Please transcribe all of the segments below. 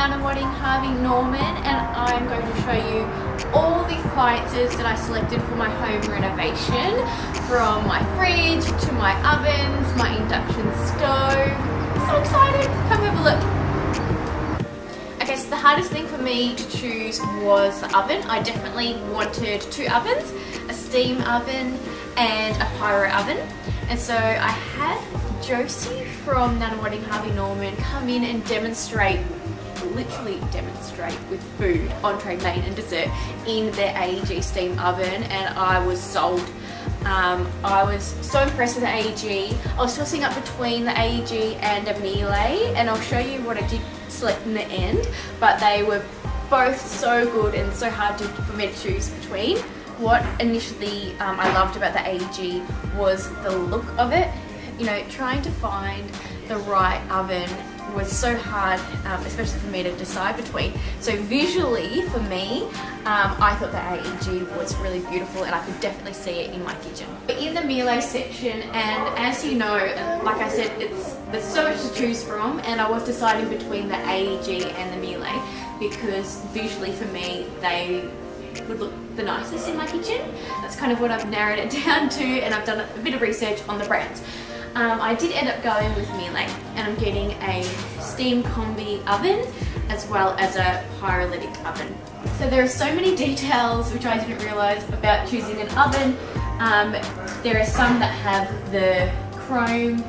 Nunawading Harvey Norman, and I'm going to show you all the appliances that I selected for my home renovation, from my fridge to my ovens, my induction stove. So excited, come have a look. Okay, so the hardest thing for me to choose was the oven. I definitely wanted two ovens, a steam oven and a pyro oven. And so I had Josie from Nunawading Harvey Norman come in and literally demonstrate with food, entree, main and dessert in their AEG steam oven, and I was sold. I was so impressed with the AEG. I was tossing up between the AEG and a Miele, and I'll show you what I did select in the end, but they were both so good and so hard for me to choose between. What initially I loved about the AEG was the look of it. You know, trying to find the right oven was so hard, especially for me to decide between. So visually, for me, I thought the AEG was really beautiful, and I could definitely see it in my kitchen. In the Miele section, and as you know, like I said, there's so much to choose from, and I was deciding between the AEG and the Miele because visually for me, they would look the nicest in my kitchen. That's kind of what I've narrowed it down to, and I've done a bit of research on the brands. I did end up going with Miele, and I'm getting a steam combi oven as well as a pyrolytic oven. So there are so many details which I didn't realise about choosing an oven. There are some that have the chrome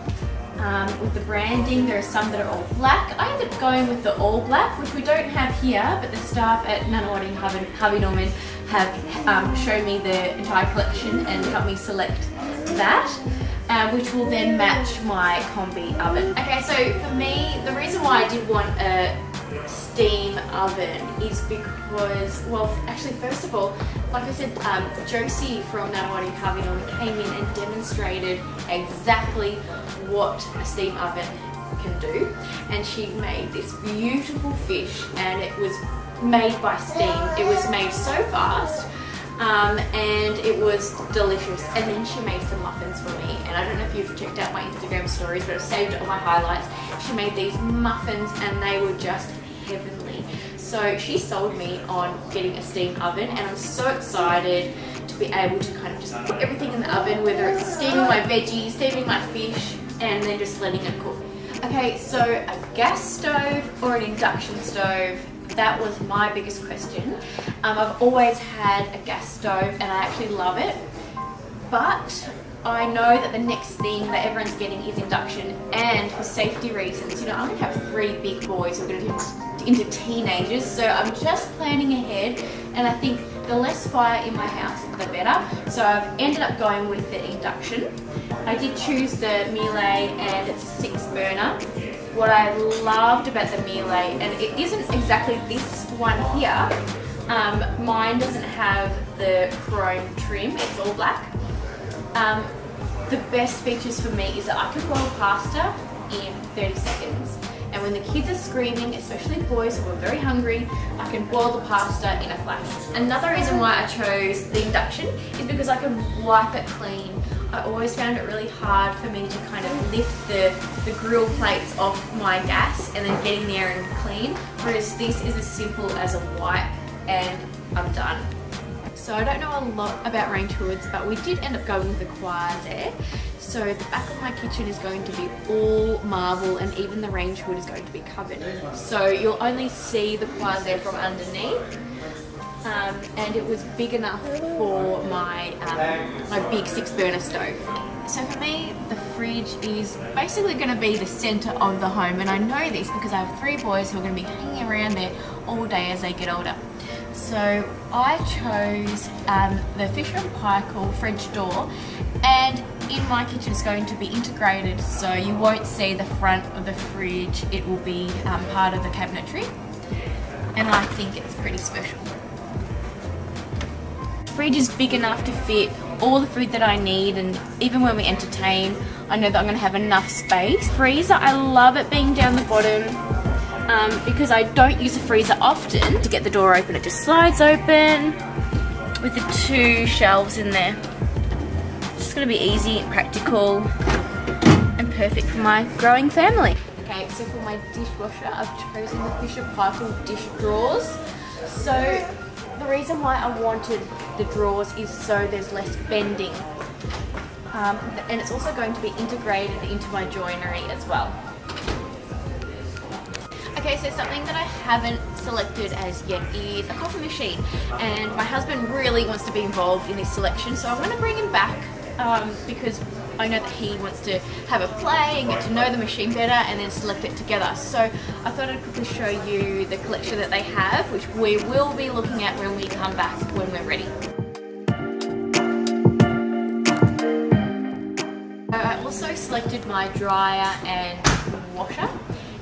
with the branding. There are some that are all black. I ended up going with the all black, which we don't have here, but the staff at Nunawading Harvey Norman have shown me the entire collection and helped me select that. Which will then match my combi oven. Okay, so for me, the reason why I did want a steam oven is because, well, actually, first of all, like I said, Josie from Nunawading Harvey Norman came in and demonstrated exactly what a steam oven can do, and she made this beautiful fish, and it was made by steam. It was made so fast. And it was delicious. And then she made some muffins for me, and I don't know if you've checked out my Instagram stories, but I've saved all my highlights. She made these muffins and they were just heavenly. So she sold me on getting a steam oven, and I'm so excited to be able to kind of just put everything in the oven, whether it's steaming my veggies, steaming my fish, and then just letting it cook. Okay, so a gas stove or an induction stove? That was my biggest question. I've always had a gas stove and I actually love it, but I know that the next thing that everyone's getting is induction, and for safety reasons, you know, I'm going to have 3 big boys who are going to turn into teenagers, so I'm just planning ahead, and I think the less fire in my house, the better. So I've ended up going with the induction. I did choose the Miele, and it's a 6-burner. What I loved about the Miele, and it isn't exactly this one here, mine doesn't have the chrome trim, it's all black. The best features for me is that I can boil pasta in 30 seconds. And when the kids are screaming, especially boys who are very hungry, I can boil the pasta in a flash. Another reason why I chose the induction is because I can wipe it clean. I always found it really hard for me to kind of lift the grill plates off my gas and then getting there and clean, whereas this is as simple as a wipe and I'm done. So I don't know a lot about range hoods, but we did end up going with the Quasar. So the back of my kitchen is going to be all marble, and even the range hood is going to be covered. So you'll only see the Quasar from underneath. And it was big enough for my my big 6-burner stove. So for me, the fridge is basically going to be the centre of the home, and I know this because I have 3 boys who are going to be hanging around there all day as they get older. So I chose the Fisher & Paykel French door, and in my kitchen it's going to be integrated, so you won't see the front of the fridge. It will be part of the cabinetry, and I think it's pretty special. The fridge is big enough to fit all the food that I need, and even when we entertain, I know that I'm going to have enough space. Freezer, I love it being down the bottom because I don't use the freezer often. To get the door open, it just slides open with the 2 shelves in there. It's just going to be easy, practical, and perfect for my growing family. Okay, so for my dishwasher, I've chosen the Fisher Paykel dish drawers. So the reason why I wanted the drawers is so there's less bending. And it's also going to be integrated into my joinery as well. Okay, so something that I haven't selected as yet is a coffee machine, and my husband really wants to be involved in this selection, so I'm going to bring him back because I know that he wants to have a play and get to know the machine better and then select it together. So I thought I'd quickly show you the collection that they have, which we will be looking at when we come back when we're ready. I also selected my dryer and washer,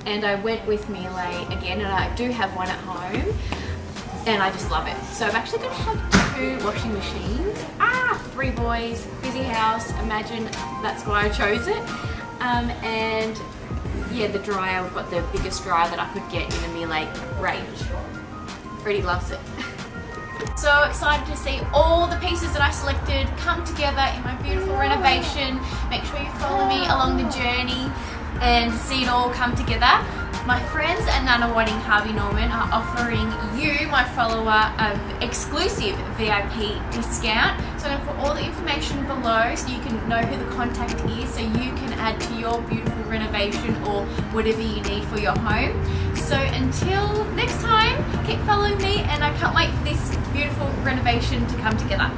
and I went with Miele again, and I do have one at home and I just love it. So I'm actually going to have 2 washing machines. 3 boys, busy house, imagine that's why I chose it. And yeah, the dryer, I've got the biggest dryer that I could get in the Miele range. Freddie loves it. So excited to see all the pieces that I selected come together in my beautiful renovation. Make sure you follow me along the journey and see it all come together. My friends at Nunawading Harvey Norman are offering you, my follower, an exclusive VIP discount. So I'm going to put all the information below so you can know who the contact is, so you can add to your beautiful renovation or whatever you need for your home. So until next time, keep following me, and I can't wait for this beautiful renovation to come together.